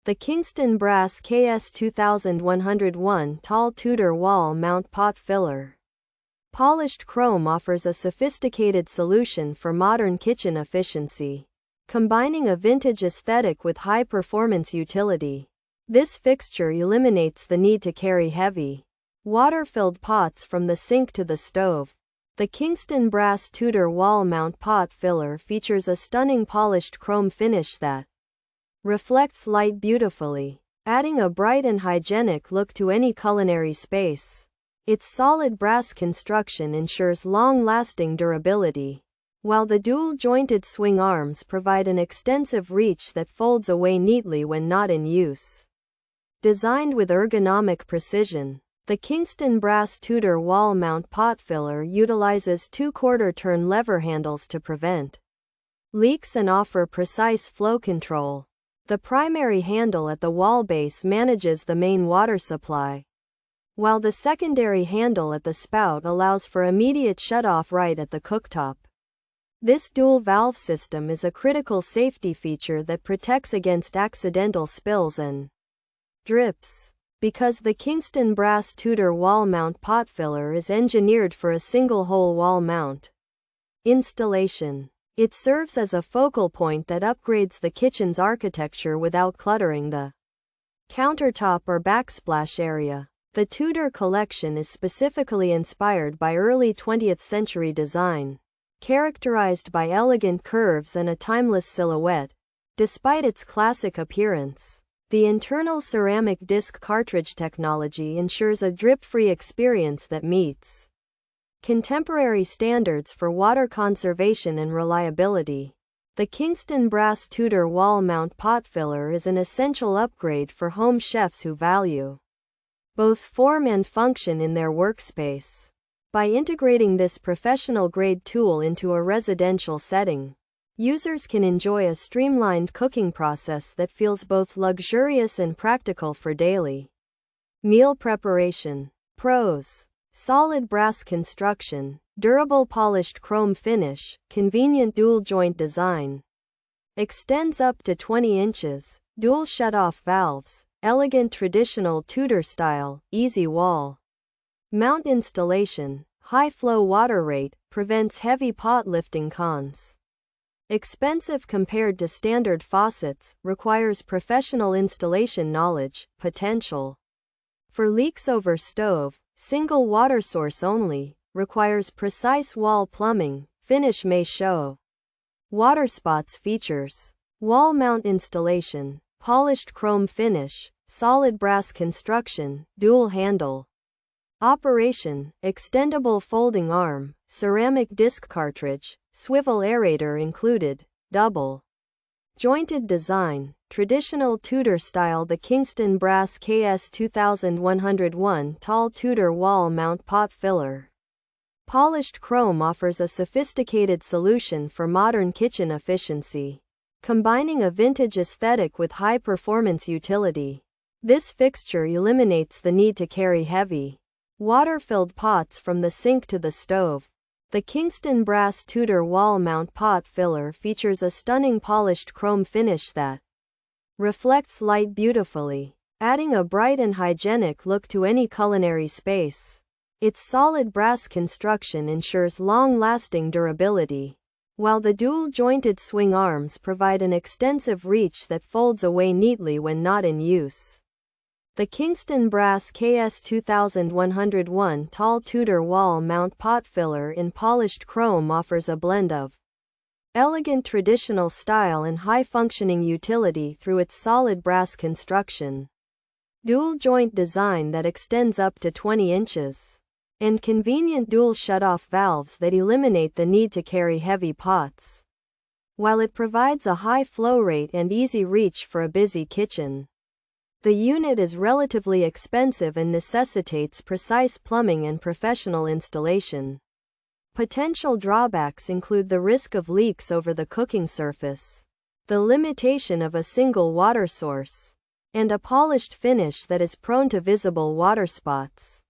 The Kingston Brass KS2101 Tall Tudor Wall Mount Pot Filler. Polished chrome offers a sophisticated solution for modern kitchen efficiency, combining a vintage aesthetic with high-performance utility. This fixture eliminates the need to carry heavy, water-filled pots from the sink to the stove. The Kingston Brass Tudor Wall Mount Pot Filler features a stunning polished chrome finish that reflects light beautifully, adding a bright and hygienic look to any culinary space. Its solid brass construction ensures long-lasting durability, while the dual-jointed swing arms provide an extensive reach that folds away neatly when not in use. Designed with ergonomic precision, the Kingston Brass Tudor Wall Mount Pot Filler utilizes 2 quarter-turn lever handles to prevent leaks and offer precise flow control. The primary handle at the wall base manages the main water supply, while the secondary handle at the spout allows for immediate shutoff right at the cooktop. This dual valve system is a critical safety feature that protects against accidental spills and drips. Because the Kingston Brass Tudor Wall Mount Pot Filler is engineered for a single-hole wall mount installation, it serves as a focal point that upgrades the kitchen's architecture without cluttering the countertop or backsplash area. The Tudor collection is specifically inspired by early 20th century design, characterized by elegant curves and a timeless silhouette. Despite its classic appearance, the internal ceramic disc cartridge technology ensures a drip-free experience that meets contemporary standards for water conservation and reliability. The Kingston Brass Tudor Wall Mount Pot Filler is an essential upgrade for home chefs who value both form and function in their workspace. By integrating this professional-grade tool into a residential setting, users can enjoy a streamlined cooking process that feels both luxurious and practical for daily meal preparation. Pros: solid brass construction, durable polished chrome finish, convenient dual-joint design, extends up to 20 inches, dual shutoff valves, elegant traditional Tudor style, easy wall mount installation, high flow water rate, prevents heavy pot lifting. Cons: expensive compared to standard faucets, requires professional installation knowledge. Potential for leaks over stove, single water source only, requires precise wall plumbing. Finish may show water spots. Features: wall mount installation, polished chrome finish, solid brass construction, dual handle operation, extendable folding arm, ceramic disc cartridge, swivel aerator included, double jointed design, traditional Tudor style. The Kingston Brass KS2101 Tall Tudor Wall Mount Pot Filler. Polished chrome offers a sophisticated solution for modern kitchen efficiency, combining a vintage aesthetic with high-performance utility. This fixture eliminates the need to carry heavy, water-filled pots from the sink to the stove. The Kingston Brass Tudor Wall Mount Pot Filler features a stunning polished chrome finish that reflects light beautifully, adding a bright and hygienic look to any culinary space. Its solid brass construction ensures long-lasting durability, while the dual-jointed swing arms provide an extensive reach that folds away neatly when not in use. The Kingston Brass KS2101 Tall Tudor Wall Mount Pot Filler in polished chrome offers a blend of elegant traditional style and high-functioning utility through its solid brass construction, dual-joint design that extends up to 20 inches, and convenient dual shutoff valves that eliminate the need to carry heavy pots. While it provides a high flow rate and easy reach for a busy kitchen, the unit is relatively expensive and necessitates precise plumbing and professional installation. Potential drawbacks include the risk of leaks over the cooking surface, the limitation of a single water source, and a polished finish that is prone to visible water spots.